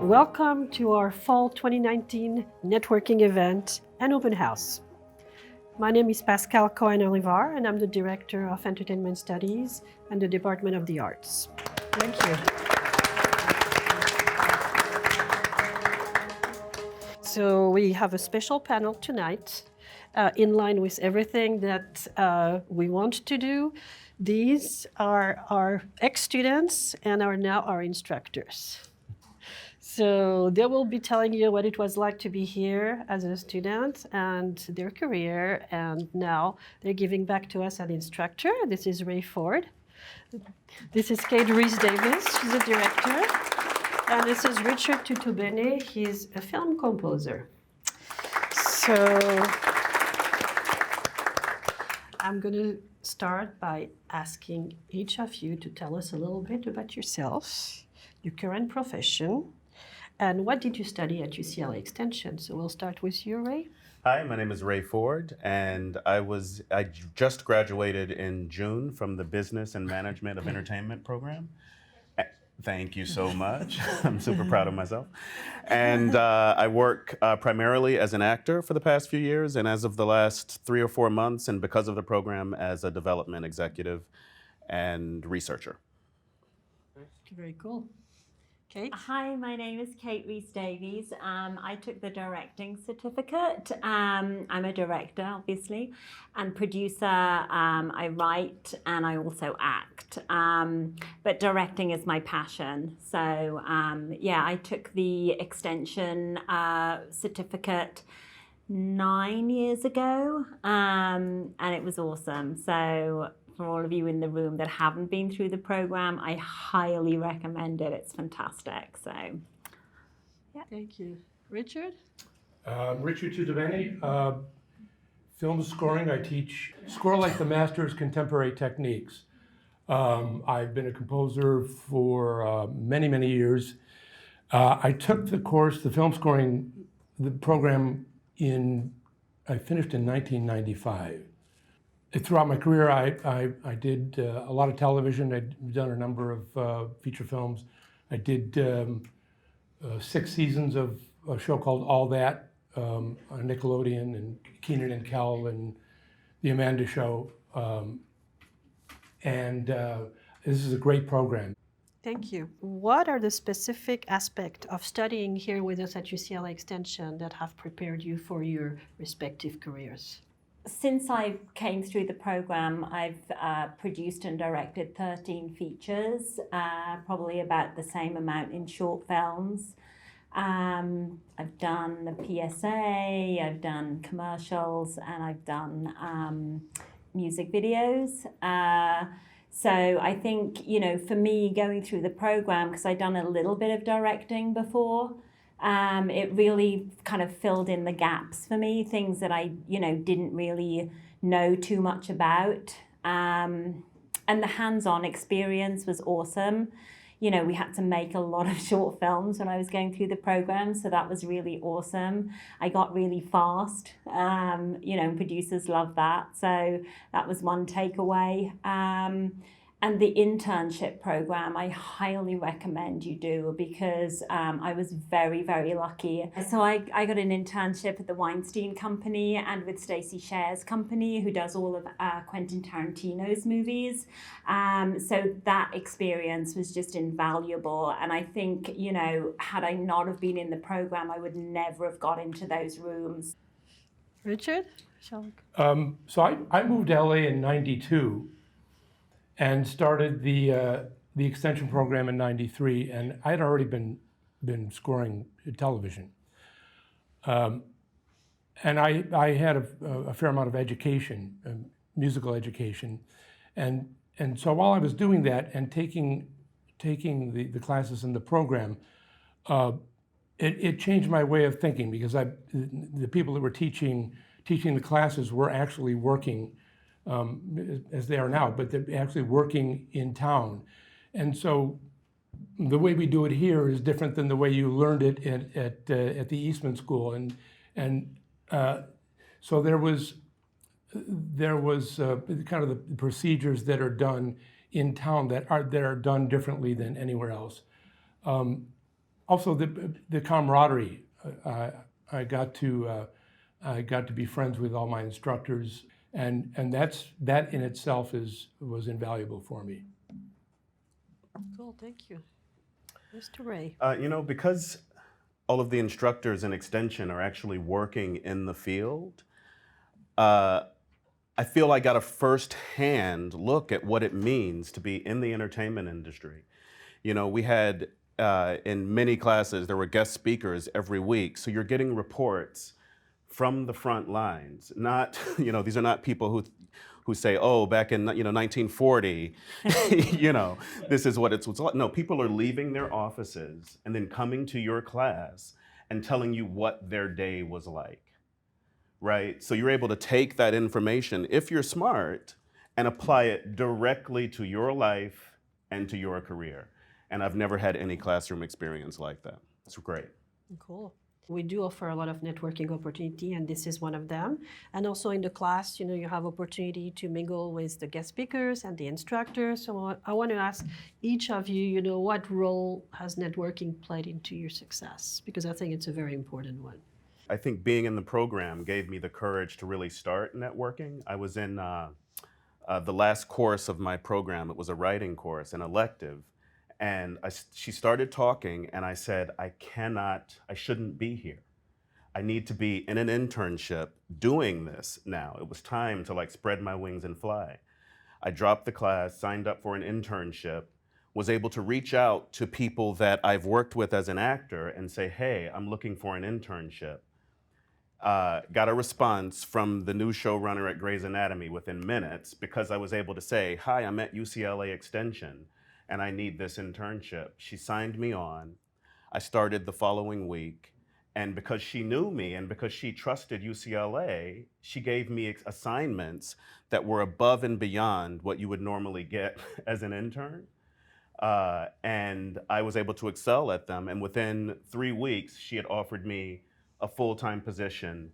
Welcome to our Fall 2019 networking event and open house. My name is Pascal Cohen-Olivar, and I'm the Director of Entertainment Studies and the Department of the Arts. Thank you. So we have a special panel tonight in line with everything that we want to do. These are our ex-students and are now our instructors. So they will be telling you what it was like to be here as a student and their career, and now they're giving back to us an instructor. This is Ray Ford. This is Kate Reese-Davis, she's a director. And this is Richard Tutubene, he's a film composer. So I'm going to start by asking each of you to tell us a little bit about yourselves, your current profession, and what did you study at UCLA Extension? So we'll start with you, Ray. Hi, my name is Ray Ford, and I just graduated in June from the Business and Management of Entertainment program. Thank you so much. I'm super proud of myself. And I work primarily as an actor for the past few years, and as of the last 3 or 4 months, and because of the program, as a development executive and researcher. Very cool. Kate? Hi, my name is Kate Reese-Davies. I took the directing certificate. I'm a director, obviously, and producer. I write and I also act. But directing is my passion. So yeah, I took the extension certificate 9 years ago, and it was awesome. So for all of you in the room that haven't been through the program, I highly recommend it. It's fantastic. So, yeah. Thank you. Richard? Richard Tutubene, film scoring. I teach Score Like the Masters Contemporary Techniques. I've been a composer for many, many years. I took the course, the film scoring, the program I finished in 1995. Throughout my career, I did a lot of television. I'd done a number of feature films. I did 6 seasons of a show called All That on Nickelodeon, and Keenan and Kel, and The Amanda Show. This is a great program. Thank you. What are the specific aspects of studying here with us at UCLA Extension that have prepared you for your respective careers? Since I came through the program, I've produced and directed 13 features, probably about the same amount in short films. I've done the PSA, I've done commercials, and I've done music videos. So I think, you know, for me going through the program, because I'd done a little bit of directing before, it really kind of filled in the gaps for me, things that I, you know, didn't really know too much about. And the hands-on experience was awesome. You know, we had to make a lot of short films when I was going through the program, so that was really awesome. I got really fast, you know, producers love that. So that was one takeaway. And the internship program, I highly recommend you do, because I was very, very lucky. So I got an internship at the Weinstein Company and with Stacey Scher's company, who does all of Quentin Tarantino's movies. So that experience was just invaluable. And I think, you know, had I not have been in the program, I would never have got into those rooms. Richard? So I moved to LA in '92. And started the extension program in '93, and I had already been scoring television. And I had a fair amount of education, musical education, and so while I was doing that and taking the classes in the program, it changed my way of thinking, because the people that were teaching the classes were actually working. As they are now, but they're actually working in town. And so the way we do it here is different than the way you learned it at the Eastman School. And so there was kind of the procedures that are done in town that are done differently than anywhere else. also the camaraderie. I got to be friends with all my instructors, and that in itself was invaluable for me. Cool, thank you. Mr. Ray. Because all of the instructors in Extension are actually working in the field, I feel I got a first-hand look at what it means to be in the entertainment industry. We had, in many classes, there were guest speakers every week, so you're getting reports from the front lines. Not, these are not people who say, oh, back in 1940, this is what it's like. No, people are leaving their offices and then coming to your class and telling you what their day was like, right? So you're able to take that information, if you're smart, and apply it directly to your life and to your career. And I've never had any classroom experience like that. It's great. Cool. We do offer a lot of networking opportunity, and this is one of them. And also in the class, you have opportunity to mingle with the guest speakers and the instructors. So I want to ask each of you, what role has networking played into your success? Because I think it's a very important one. I think being in the program gave me the courage to really start networking. I was in the last course of my program. It was a writing course, an elective. And she started talking, and I said, I shouldn't be here. I need to be in an internship doing this now. It was time to spread my wings and fly. I dropped the class, signed up for an internship, was able to reach out to people that I've worked with as an actor and say, hey, I'm looking for an internship. Got a response from the new showrunner at Grey's Anatomy within minutes because I was able to say, hi, I'm at UCLA Extension, and I need this internship. She signed me on. I started the following week. And because she knew me and because she trusted UCLA, she gave me assignments that were above and beyond what you would normally get as an intern. And I was able to excel at them. And within 3 weeks, she had offered me a full-time position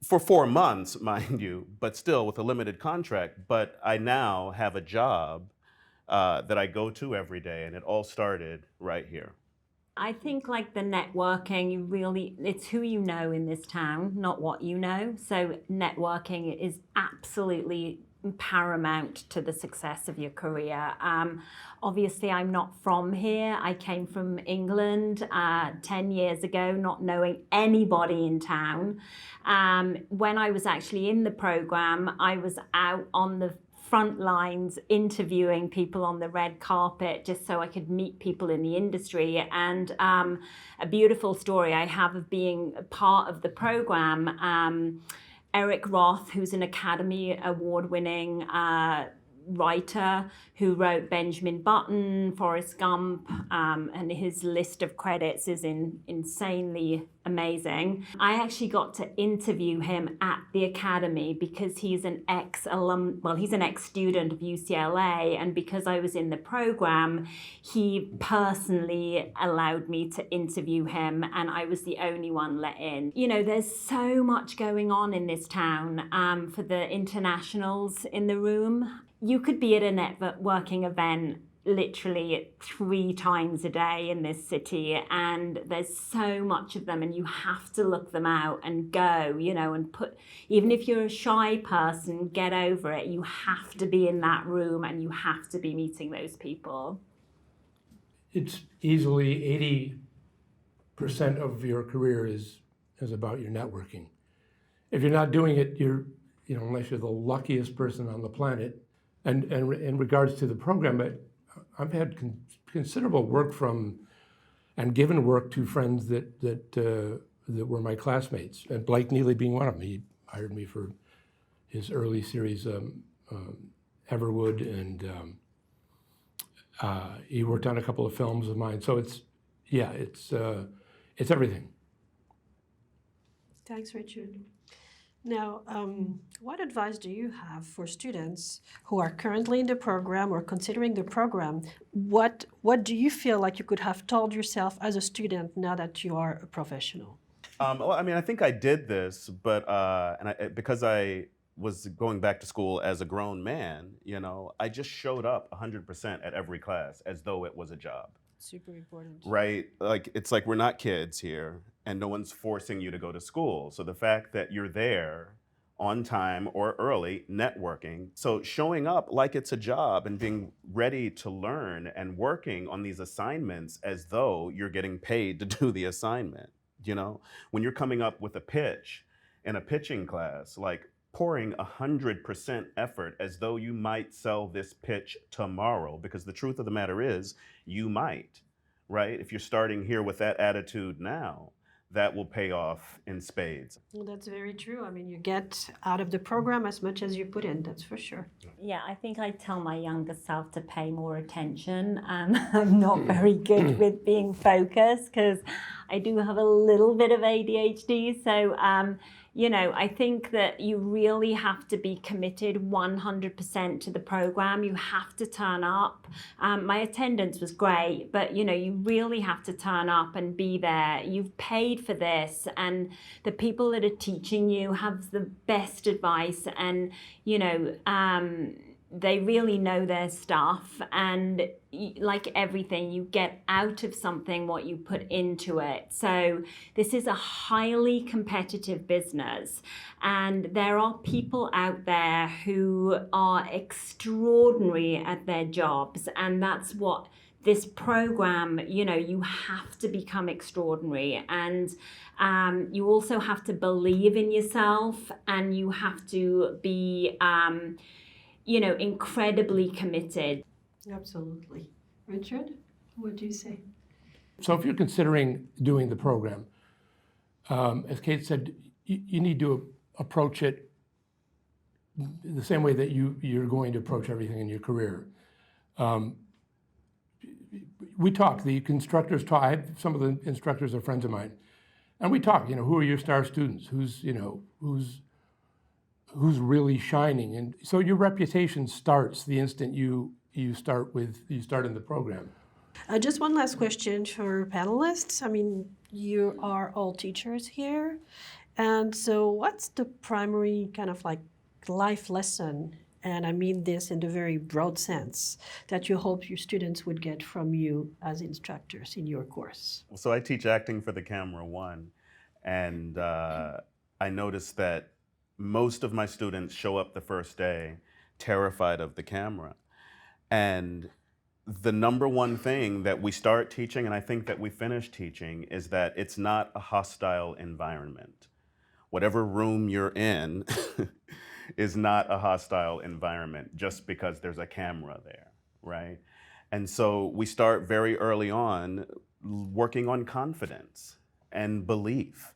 for 4 months, mind you, but still with a limited contract. But I now have a job that I go to every day, and it all started right here. I think the networking, it's who you know in this town, not what you know. So networking is absolutely paramount to the success of your career. Obviously, I'm not from here. I came from England 10 years ago, not knowing anybody in town. When I was actually in the program, I was out on the front lines interviewing people on the red carpet just so I could meet people in the industry. And a beautiful story I have of being a part of the program, Eric Roth, who's an Academy Award-winning writer who wrote Benjamin Button, Forrest Gump, and his list of credits is insanely amazing. I actually got to interview him at the Academy because he's an he's an ex-student of UCLA, and because I was in the program, he personally allowed me to interview him, and I was the only one let in. There's so much going on in this town for the internationals in the room. You could be at a networking event literally 3 times a day in this city, and there's so much of them, and you have to look them out and go, and even if you're a shy person, get over it. You have to be in that room, and you have to be meeting those people. It's easily 80% of your career is about your networking. If you're not doing it, unless you're the luckiest person on the planet. And in regards to the program, I've had considerable work from, and given work to friends that were my classmates, and Blake Neely being one of them. He hired me for his early series, Everwood, and he worked on a couple of films of mine. So it's everything. Thanks, Richard. Now, what advice do you have for students who are currently in the program or considering the program? What do you feel like you could have told yourself as a student now that you are a professional? I think I did this, but because I was going back to school as a grown man, I just showed up 100% at every class as though it was a job. Super important. right? Like, it's like we're not kids here and no one's forcing you to go to school. So the fact that you're there on time or early, networking. So showing up like it's a job and being ready to learn and working on these assignments as though you're getting paid to do the assignment. You know, when you're coming up with a pitch in a pitching class, like pouring 100% effort as though you might sell this pitch tomorrow, because the truth of the matter is you might, right? If you're starting here with that attitude now, that will pay off in spades. Well, that's very true. I mean, you get out of the program as much as you put in, that's for sure. Yeah, I think I tell my younger self to pay more attention. I'm not very good with being focused because I do have a little bit of ADHD. So, you know, I think that you really have to be committed 100% to the program. You have to turn up. My attendance was great, but, you know, you really have to turn up and be there. You've paid for this, and the people that are teaching you have the best advice, and, you know, they really know their stuff, and like everything, you get out of something what you put into it. So this is a highly competitive business, and there are people out there who are extraordinary at their jobs, and that's what this program, you know, you have to become extraordinary, and you also have to believe in yourself, and you have to be you know, incredibly committed. Absolutely. Richard, what do you say? So if you're considering doing the program, as Kate said, you need to approach it the same way that you're going to approach everything in your career. We talk, the instructors talk, some of the instructors are friends of mine, and we talk, you know, who are your star students? Who's, you know, who's really shining? And so your reputation starts the instant you start in the program. Just one last question for panelists. I mean, you are all teachers here, and so what's the primary kind of like life lesson, and I mean this in the very broad sense, that you hope your students would get from you as instructors in your course? So I teach acting for the camera 1, and I noticed that most of my students show up the first day terrified of the camera. And the number one thing that we start teaching, and I think that we finish teaching, is that it's not a hostile environment. Whatever room you're in is not a hostile environment just because there's a camera there, right? And so we start very early on working on confidence and belief.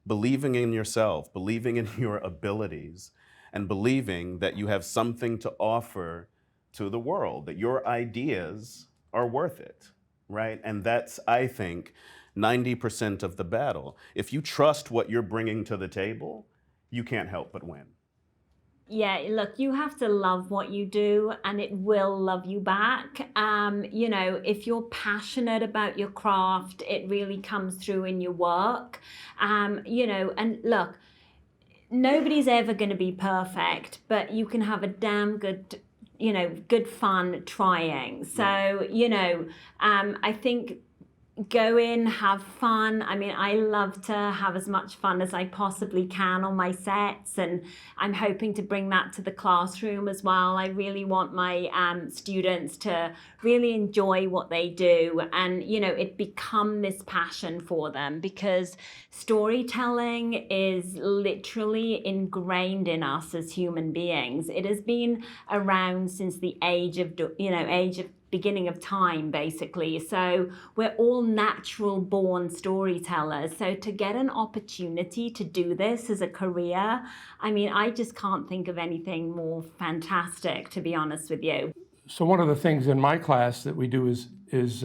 Believing in yourself, believing in your abilities, and believing that you have something to offer to the world, that your ideas are worth it, right? And that's, I think, 90% of the battle. If you trust what you're bringing to the table, you can't help but win. Yeah, look, you have to love what you do, and it will love you back. You know, if you're passionate about your craft, it really comes through in your work. You know, and look, nobody's ever going to be perfect, but you can have a damn good, you know, good fun trying. So, you know, I think go in, have fun. I mean, I love to have as much fun as I possibly can on my sets, and I'm hoping to bring that to the classroom as well. I really want my students to really enjoy what they do, and, you know, it become this passion for them, because storytelling is literally ingrained in us as human beings. It has been around since the age of beginning of time, basically. So we're all natural born storytellers. So to get an opportunity to do this as a career, I mean, I just can't think of anything more fantastic, to be honest with you. So one of the things in my class that we do is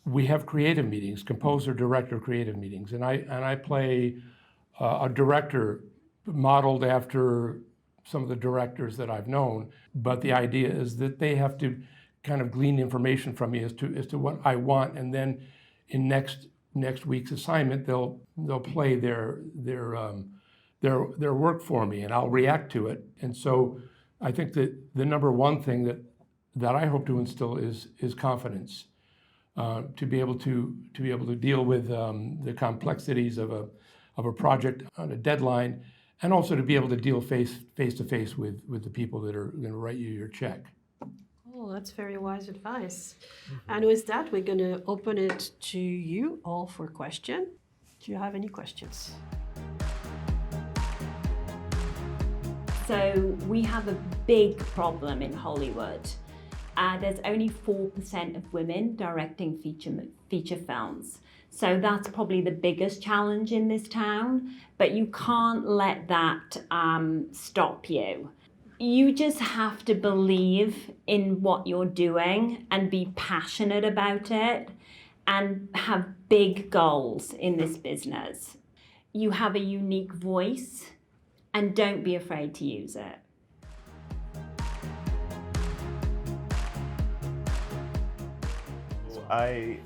we have creative meetings, composer, director creative meetings, and I play a director modeled after some of the directors that I've known, but the idea is that they have to kind of glean information from me as to what I want, and then in next week's assignment they'll play their work for me, and I'll react to it. And so I think that the number one thing that I hope to instill is confidence, to be able to deal with the complexities of a project on a deadline, and also to be able to deal face to face with the people that are going to write you your check. Oh, that's very wise advice. And with that, we're going to open it to you all for question. Do you have any questions? So we have a big problem in Hollywood. There's only 4% of women directing feature films. So that's probably the biggest challenge in this town, but you can't let that stop you. You just have to believe in what you're doing and be passionate about it and have big goals in this business. You have a unique voice and don't be afraid to use it. I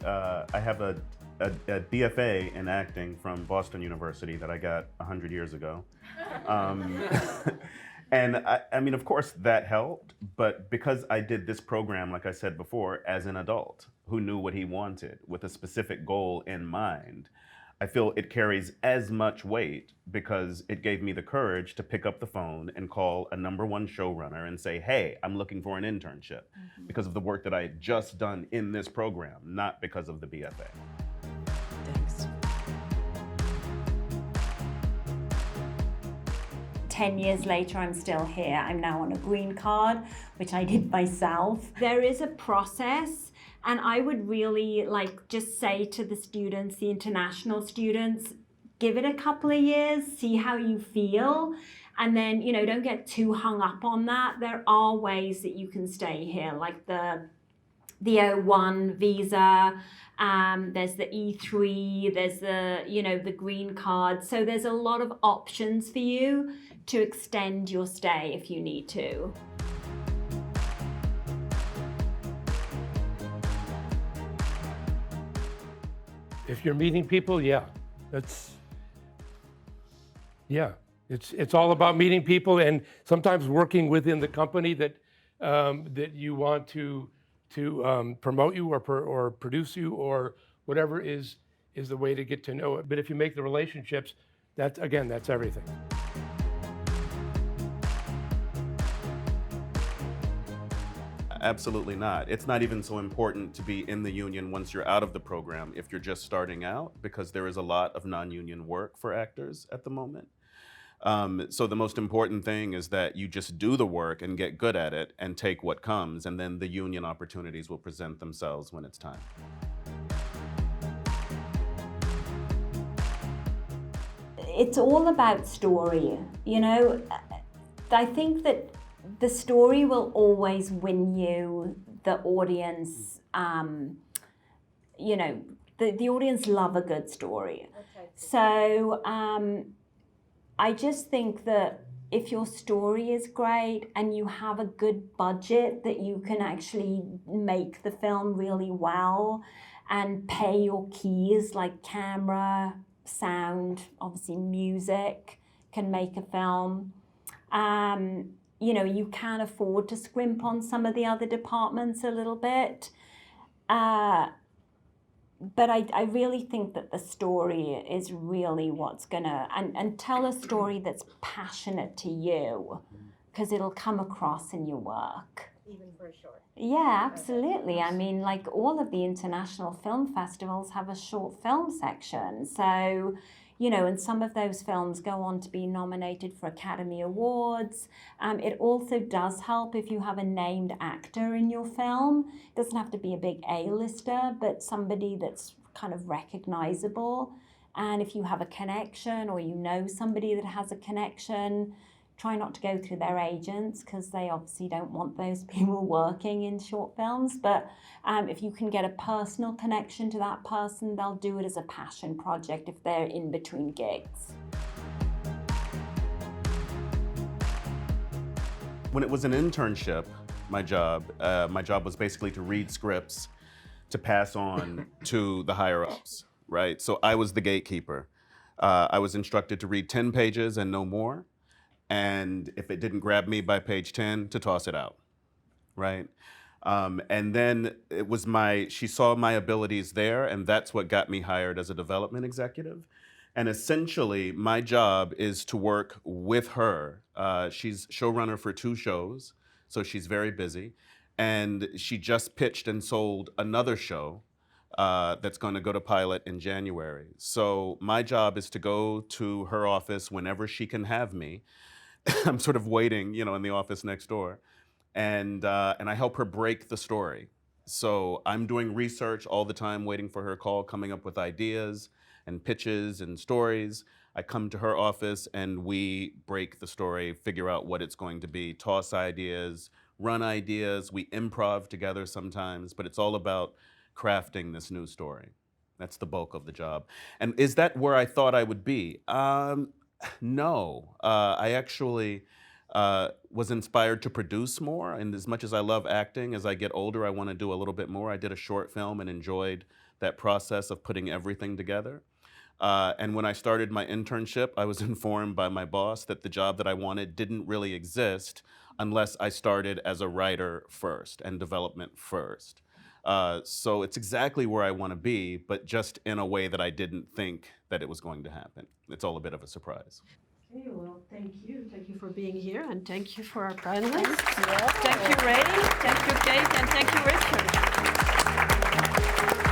have a BFA in acting from Boston University that I got 100 years ago. And I mean, of course, that helped, but because I did this program, like I said before, as an adult who knew what he wanted with a specific goal in mind, I feel it carries as much weight because it gave me the courage to pick up the phone and call a #1 showrunner and say, hey, I'm looking for an internship because of the work that I had just done in this program, not because of the BFA. Thanks. 10 years later, I'm still here. I'm now on a green card, which I did myself. There is a process, and I would really just say to the students, the international students, give it a couple of years, see how you feel, and then, don't get too hung up on that. There are ways that you can stay here, like the O1 visa, there's the E3, there's the green card. So there's a lot of options for you to extend your stay if you need to. If you're meeting people, it's all about meeting people, and sometimes working within the company that you want to promote you or produce you or whatever is the way to get to know it. But if you make the relationships, that's everything. Absolutely not. It's not even so important to be in the union once you're out of the program if you're just starting out, because there is a lot of non-union work for actors at the moment. So the most important thing is that you just do the work and get good at it and take what comes, and then the union opportunities will present themselves when it's time. It's all about story, I think that the story will always win you the audience. The audience love a good story. Okay. So I just think that if your story is great and you have a good budget that you can actually make the film really well and pay your keys like camera, sound, obviously music can make a film. You can afford to scrimp on some of the other departments a little bit. But I really think that the story is really what's gonna, and tell a story that's passionate to you, because it'll come across in your work. Even for a short. Yeah, absolutely. I mean, all of the international film festivals have a short film section. So, and some of those films go on to be nominated for Academy Awards. It also does help if you have a named actor in your film. It doesn't have to be a big A-lister, but somebody that's kind of recognizable. And if you have a connection or somebody that has a connection, try not to go through their agents, because they obviously don't want those people working in short films. But if you can get a personal connection to that person, they'll do it as a passion project if they're in between gigs. When it was an internship, my job was basically to read scripts to pass on to the higher ups, right? So I was the gatekeeper. I was instructed to read 10 pages and no more. And if it didn't grab me by page 10, to toss it out, right? And then she saw my abilities there, and that's what got me hired as a development executive. And essentially, my job is to work with her. She's showrunner for 2 shows, so she's very busy. And she just pitched and sold another show that's going to go to pilot in January. So my job is to go to her office whenever she can have me. I'm sort of waiting, in the office next door, and I help her break the story. So I'm doing research all the time, waiting for her call, coming up with ideas and pitches and stories. I come to her office and we break the story, figure out what it's going to be, toss ideas, run ideas. We improv together sometimes, but it's all about crafting this new story. That's the bulk of the job. And is that where I thought I would be? No. I actually was inspired to produce more. And as much as I love acting, as I get older, I want to do a little bit more. I did a short film and enjoyed that process of putting everything together. And when I started my internship, I was informed by my boss that the job that I wanted didn't really exist unless I started as a writer first and development first. So it's exactly where I want to be, but just in a way that I didn't think that it was going to happen. It's all a bit of a surprise. Okay, well, thank you. Thank you for being here, and thank you for our panelists. Thank you, Ray. Thank you, Kate, and thank you, Richard.